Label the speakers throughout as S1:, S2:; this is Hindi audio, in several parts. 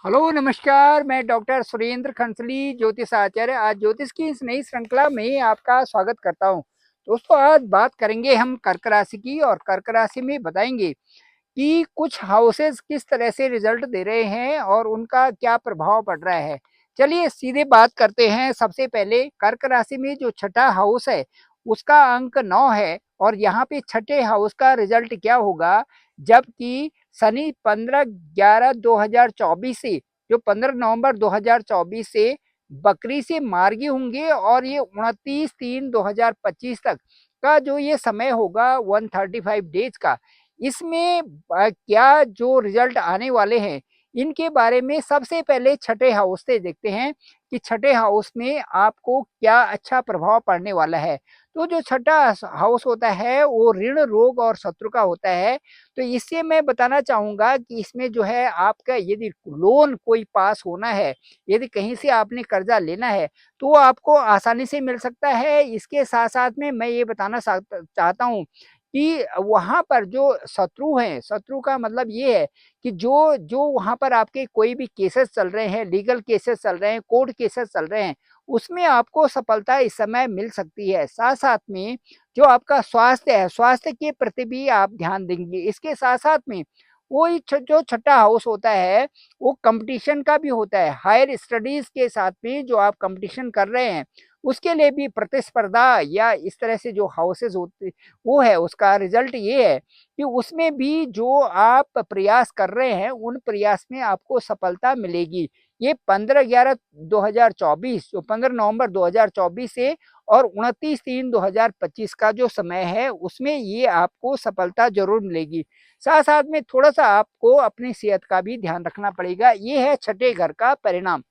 S1: हेलो नमस्कार। मैं डॉक्टर सुरेंद्र खंसली ज्योतिष आचार्य आज ज्योतिष की इस नई श्रृंखला में आपका स्वागत करता हूं। दोस्तों, आज बात करेंगे हम कर्क राशि की और कर्क राशि में बताएंगे कि कुछ हाउसेस किस तरह से रिजल्ट दे रहे हैं और उनका क्या प्रभाव पड़ रहा है। चलिए सीधे बात करते हैं। सबसे पहले कर्क राशि में जो छठा हाउस है उसका अंक 9 है और यहाँ पे छठे हाउस का रिजल्ट क्या होगा, जबकि शनि 15/11/2024 से जो 15 नवंबर 2024 से बकरी से मार्गी होंगे और ये 29/3/2025 तक का जो ये समय होगा 135 डेज का, इसमें क्या जो रिजल्ट आने वाले हैं इनके बारे में सबसे पहले छठे हाउस से देखते हैं कि छठे हाउस में आपको क्या अच्छा प्रभाव पड़ने वाला है। तो जो छठा हाउस होता है वो ऋण, रोग और शत्रु का होता है। तो इससे मैं बताना चाहूंगा कि इसमें जो है आपका यदि लोन कोई पास होना है, यदि कहीं से आपने कर्जा लेना है तो वो आपको आसानी से मिल सकता है। इसके साथ साथ में मैं ये बताना चाहता हूँ कि वहाँ पर जो शत्रु हैं, शत्रु का मतलब ये है कि जो जो वहाँ पर आपके कोई भी केसेस चल रहे हैं, लीगल केसेस चल रहे हैं, कोर्ट केसेस चल रहे हैं, उसमें आपको सफलता इस समय मिल सकती है। साथ साथ में जो आपका स्वास्थ्य है, स्वास्थ्य के प्रति भी आप ध्यान देंगे। इसके साथ साथ में वो जो छठा हाउस होता है वो कंपटीशन का भी होता है। हायर स्टडीज के साथ में जो आप कंपटीशन कर रहे हैं उसके लिए भी प्रतिस्पर्धा या इस तरह से जो हाउसेस होते वो है, उसका रिजल्ट ये है कि उसमें भी जो आप प्रयास कर रहे हैं उन प्रयास में आपको सफलता मिलेगी। ये 15/11/2024 जो 15 नवंबर 2024 से और 29/3/2025 का जो समय है उसमें ये आपको सफलता जरूर मिलेगी। साथ साथ में थोड़ा सा आपको अपनी सेहत का भी ध्यान रखना पड़ेगा। ये है छठे घर का परिणाम।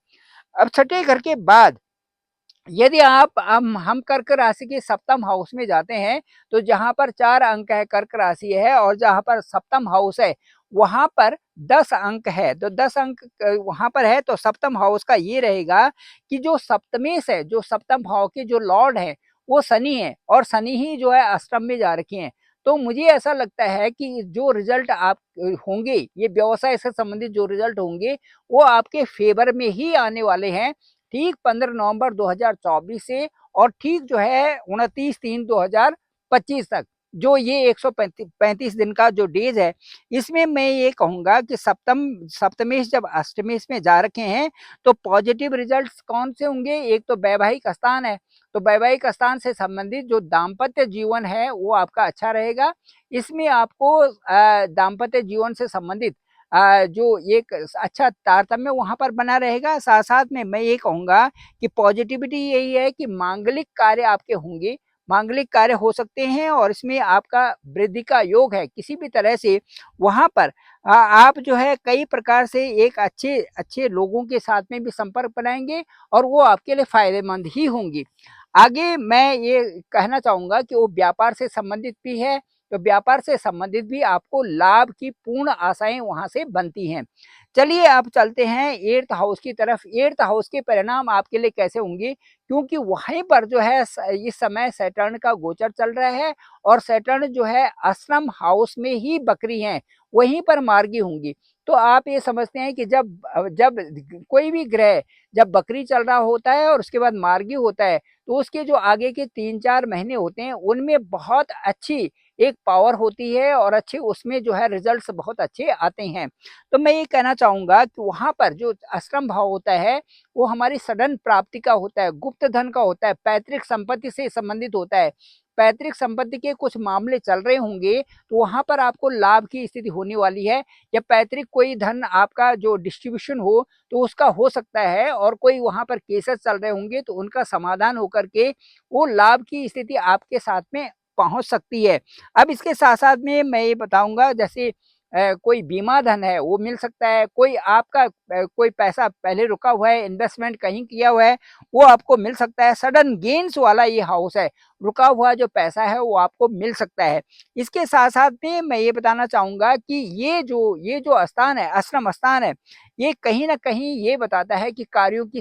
S1: अब छठे घर के बाद यदि आप हम कर्क राशि के सप्तम हाउस में जाते हैं तो जहां पर 4 अंक है कर्क राशि है और जहां पर सप्तम हाउस है वहां पर 10 अंक है। तो 10 अंक वहां पर है तो सप्तम हाउस का ये रहेगा कि जो सप्तमेश है, जो सप्तम भाव के जो लॉर्ड है वो शनि है और शनि ही जो है अष्टम में जा रखे हैं। तो मुझे ऐसा लगता है कि जो रिजल्ट आप होंगे, ये व्यवसाय से संबंधित जो रिजल्ट होंगे वो आपके फेवर में ही आने वाले हैं। ठीक 15 नवंबर 2024 से और ठीक जो है 29/3/2025 तक जो ये 135 दिन का जो डेज है, इसमें मैं ये कहूंगा कि सप्तमेश जब अष्टमेश में जा रखे हैं तो पॉजिटिव रिजल्ट्स कौन से होंगे। एक तो वैवाहिक स्थान है, तो वैवाहिक स्थान से संबंधित जो दाम्पत्य जीवन है वो आपका अच्छा रहेगा। इसमें आपको दाम्पत्य जीवन से संबंधित जो एक अच्छा तारतम्य वहां पर बना रहेगा। साथ साथ में मैं ये कहूंगा कि पॉजिटिविटी यही है कि मांगलिक कार्य आपके होंगे, मांगलिक कार्य हो सकते हैं और इसमें आपका वृद्धि का योग है। किसी भी तरह से वहां पर आप जो है कई प्रकार से एक अच्छे अच्छे लोगों के साथ में भी संपर्क बनाएंगे और वो आपके लिए फायदेमंद ही होंगी। आगे मैं ये कहना चाहूंगा कि वो व्यापार से संबंधित भी है, तो व्यापार से संबंधित भी आपको लाभ की पूर्ण आशाएं वहां से बनती हैं। चलिए अब चलते हैं एट्थ हाउस की तरफ। एट्थ हाउस के परिणाम आपके लिए कैसे होंगे, क्योंकि वहीं पर जो है इस समय सैटर्न का गोचर चल रहा है और सैटर्न जो है अष्टम हाउस में ही बकरी हैं, वहीं पर मार्गी होंगी। तो आप ये समझते हैं कि जब जब कोई भी ग्रह जब बकरी चल रहा होता है और उसके बाद मार्गी होता है तो उसके जो आगे के 3-4 महीने होते हैं उनमें बहुत अच्छी एक पावर होती है और अच्छे उसमें जो है रिजल्ट्स बहुत अच्छे आते हैं। तो मैं ये कहना चाहूंगा कि वहां पर जो अष्टम भाव होता है वो हमारी सडन प्राप्ति का होता है, गुप्त धन का होता है, पैतृक संपत्ति से संबंधित होता है। पैतृक संपत्ति के कुछ मामले चल रहे होंगे तो वहां पर आपको लाभ की स्थिति होने वाली है। या पैतृक कोई धन आपका जो डिस्ट्रीब्यूशन हो तो उसका हो सकता है और कोई वहां पर केसेस चल रहे होंगे तो उनका समाधान होकर के वो लाभ की स्थिति आपके साथ में पहुंच सकती है। अब इसके साथ साथ में मैं ये बताऊंगा जैसे कोई बीमा धन है वो मिल सकता है, कोई आपका कोई पैसा पहले रुका हुआ है, इन्वेस्टमेंट कहीं किया हुआ है वो आपको मिल सकता है। सडन गेन्स वाला ये हाउस है, रुका हुआ जो पैसा है वो आपको मिल सकता है। इसके साथ साथ में मैं ये बताना चाहूंगा कि ये जो स्थान है, आश्रम स्थान है, ये कहीं न कहीं ये बताता है कि कार्यों की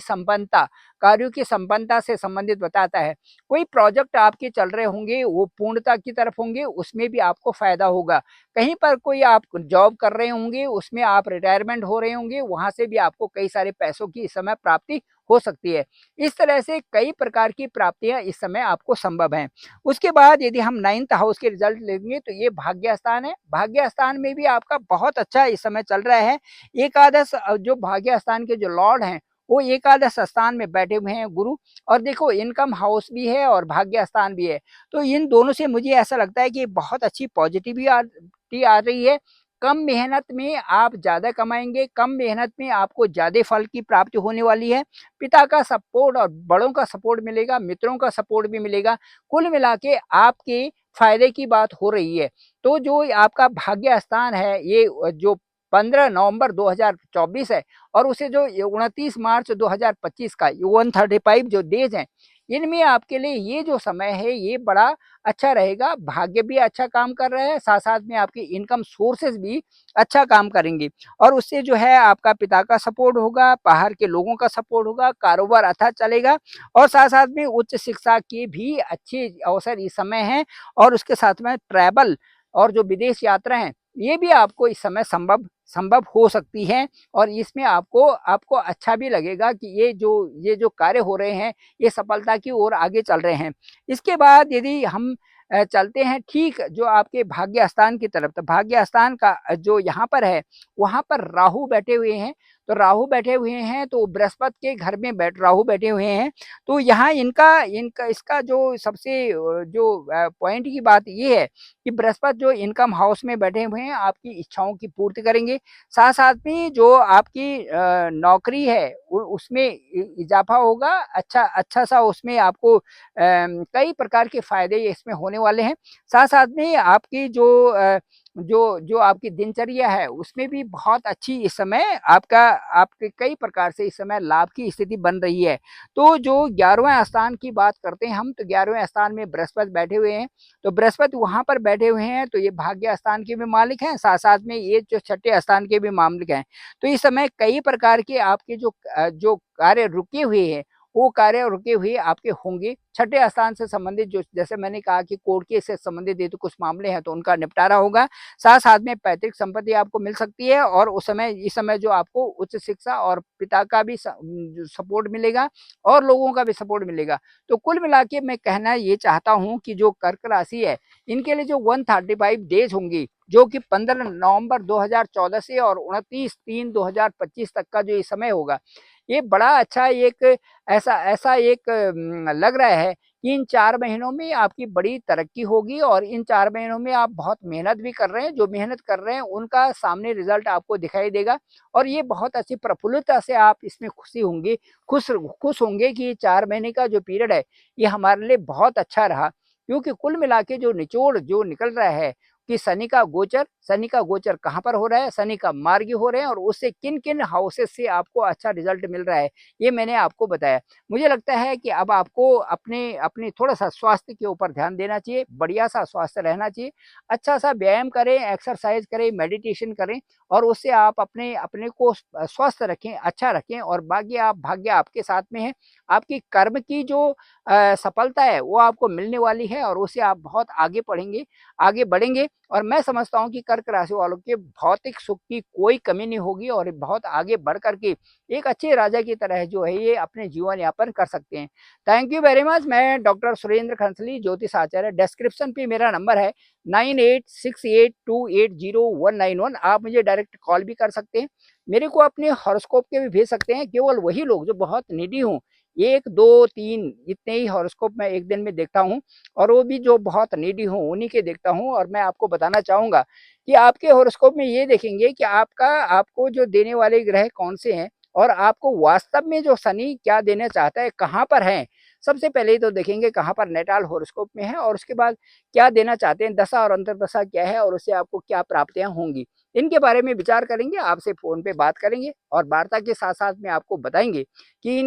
S1: संपन्नता से संबंधित बताता है। कोई प्रोजेक्ट आपके चल रहे होंगे, वो पूर्णता की तरफ होंगे, उसमें भी आपको फ़ायदा होगा। कहीं पर कोई आप जॉब कर रहे होंगे, उसमें आप रिटायरमेंट हो रहे होंगे, वहाँ से भी आपको कई सारे पैसों की इस समय प्राप्ति हो सकती है। इस तरह से कई प्रकार की प्राप्तियाँ इस समय आपको संभव हैं। उसके बाद यदि हम 9th हाउस के रिज़ल्ट लेंगे तो ये भाग्य स्थान है। भाग्य स्थान में भी आपका बहुत अच्छा इस समय चल रहा है। एकादश जो भाग्य स्थान के जो लॉर्ड हैं, वो एकादश स्थान में बैठे हुए हैं गुरु, और देखो इनकम हाउस भी है और भाग्य स्थान भी है। तो इन दोनों से मुझे ऐसा लगता है कि बहुत अच्छी पॉजिटिविटी आ रही है। कम मेहनत में आप ज़्यादा कमाएँगे, कम मेहनत में आपको ज़्यादा फल की प्राप्ति होने वाली है। पिता का सपोर्ट और बड़ों का सपोर्ट मिलेगा, मित्रों का सपोर्ट भी मिलेगा। कुल मिला के आपके फ़ायदे की बात हो रही है। तो जो आपका भाग्य स्थान है, ये जो 15 नवंबर 2024 है और उसे जो 29 मार्च 2025 का 135 जो डेज़ हैं, इनमें आपके लिए ये जो समय है, ये बड़ा अच्छा रहेगा। भाग्य भी अच्छा काम कर रहा है, साथ-साथ में आपकी इनकम सोर्सेज़ भी अच्छा काम करेंगे और उससे जो है आपका पिता का सपोर्ट होगा, बाहर के लोगों का सपोर्ट होगा, कारोबार अच्छा चलेगा और साथ-साथ में उच्च शिक्षा के भी अच्छे अवसर इस समय हैं और उसके साथ में ट्रैवल और जो विदेश यात्रा हैं, ये भी आपको इस समय संभव संभव हो सकती हैं और इसमें आपको आपको अच्छा भी लगेगा कि ये जो कार्य हो रहे हैं, ये सफलता की ओर आगे चल रहे हैं। इसके बाद यदि हम चलते हैं ठीक जो आपके भाग्य स्थान की तरफ, तो भाग्य स्थान का जो यहाँ पर है, वहाँ पर राहु बैठे हुए हैं। तो राहु बैठे हुए हैं, तो बृहस्पति के घर में राहु बैठे हुए हैं। तो यहाँ इनका इनका इसका जो सबसे पॉइंट की बात ये है कि बृहस्पति जो इनकम हाउस में बैठे हुए हैं, आपकी इच्छाओं की पूर्ति करेंगे। साथ-साथ में जो आपकी नौकरी है, उ उसमें इज़ाफ़ा होगा, अच्छा-सा उसमें आपको कई प्रकार के फ़ायदे इसमें होने वाले हैं। साथ-साथ में आपकी जो आपकी दिनचर्या है, उसमें भी बहुत अच्छी इस समय आपके कई प्रकार से इस समय लाभ की स्थिति बन रही है। तो जो 11वें स्थान की बात करते हैं हम, तो 11वें स्थान में बृहस्पति बैठे हुए हैं। तो बृहस्पति वहाँ पर बैठे हुए हैं, तो ये भाग्य स्थान के भी मालिक हैं, साथ-साथ में ये जो छठे स्थान के भी मालिक हैं। तो इस समय कई प्रकार के आपके जो कार्य रुके हुए हैं, वो कार्य रुके हुए आपके होंगे। छठे स्थान से संबंधित जो जैसे मैंने कहा कि कोर्ट केस से संबंधित यदि कुछ मामले हैं, तो उनका निपटारा होगा। साथ-साथ में पैतृक संपत्ति आपको मिल सकती है और इस समय जो आपको उच्च शिक्षा और पिता का भी सपोर्ट मिलेगा और लोगों का भी सपोर्ट मिलेगा। तो कुल मिला के मैं कहना ये चाहता हूँ कि जो कर्क राशि है, इनके लिए जो 135 डेज़ होंगी, जो कि 15 नवंबर 2014 से और 29/3/2025 तक का जो ये समय होगा, ये बड़ा अच्छा एक ऐसा ऐसा एक लग रहा है कि इन 4 महीनों में आपकी बड़ी तरक्की होगी और इन 4 महीनों में आप बहुत मेहनत भी कर रहे हैं। जो मेहनत कर रहे हैं, उनका सामने रिज़ल्ट आपको दिखाई देगा और ये बहुत अच्छी प्रफुल्लता से आप इसमें खुशी होंगे खुश खुश होंगे कि ये 4 महीने का जो पीरियड है, ये हमारे लिए बहुत अच्छा रहा। क्योंकि कुल मिला के जो निचोड़ जो निकल रहा है कि शनि का गोचर कहाँ पर हो रहा है, शनि का मार्गी हो रहे हैं और उससे किन-किन हाउसेस से आपको अच्छा रिज़ल्ट मिल रहा है, ये मैंने आपको बताया। मुझे लगता है कि अब आपको अपने अपने थोड़ा-सा स्वास्थ्य के ऊपर ध्यान देना चाहिए, बढ़िया-सा स्वास्थ्य रहना चाहिए, अच्छा-सा व्यायाम करें, एक्सरसाइज़ करें, मेडिटेशन करें और उससे आप अपने अपने को स्वस्थ रखें, अच्छा रखें और भाग्य आपके साथ में है। आपकी कर्म की जो सफलता है, वो आपको मिलने वाली है और उससे आप बहुत आगे बढ़ेंगे और मैं समझता हूँ कि कर्क राशि वालों के भौतिक सुख की कोई कमी नहीं होगी और बहुत आगे बढ़ कर के एक अच्छे राजा की तरह जो है ये अपने जीवन यापन कर सकते हैं। Thank you very much. मैं डॉक्टर सुरेंद्र खंसली, ज्योतिष आचार्य। डिस्क्रिप्शन पे मेरा नंबर है 9868280191। आप मुझे डायरेक्ट कॉल भी कर सकते हैं। मेरे को अपने हॉरोस्कोप के भी भेज सकते हैं। केवल वही लोग जो बहुत नीडी हों, 1, 2, 3 इतने ही हॉरोस्कोप मैं एक दिन में देखता हूँ और वो भी जो बहुत नीडी हों, उन्हीं के देखता हूँ और मैं आपको बताना चाहूँगा कि आपके हॉरोस्कोप में ये देखेंगे कि आपको जो देने वाले ग्रह कौन से हैं और आपको वास्तव में जो शनि क्या देना चाहता है, कहाँ पर हैं। सबसे पहले तो देखेंगे कहाँ पर नेटाल हॉरोस्कोप में है और उसके बाद क्या देना चाहते हैं, दशा और अंतर्दशा क्या है और उससे आपको क्या प्राप्तियाँ होंगी। इनके बारे में विचार करेंगे, आपसे फ़ोन पे बात करेंगे और वार्ता के साथ-साथ में आपको बताएँगे कि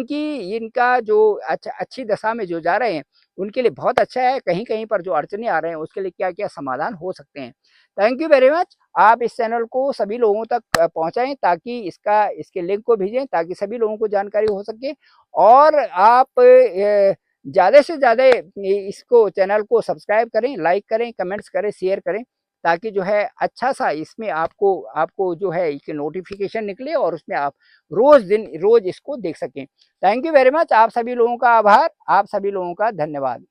S1: इनका जो अच्छी दशा में जो जा रहे हैं, उनके लिए बहुत अच्छा है, कहीं-कहीं पर जो अड़चनें आ रहे हैं, उसके लिए क्या-क्या समाधान हो सकते हैं। Thank you very much. आप इस चैनल को सभी लोगों तक पहुँचाएँ ताकि इसके लिंक को भेजें ताकि सभी लोगों को जानकारी हो सके और आप ज़्यादा से ज़्यादा इसको चैनल को सब्सक्राइब करें, लाइक करें, कमेंट्स करें, शेयर करें ताकि जो है अच्छा-सा इसमें आपको आपको जो है एक नोटिफ़िकेशन निकले और उसमें आप रोज़ इसको देख सकें। Thank you very much. आप सभी लोगों का आभार, आप सभी लोगों का धन्यवाद।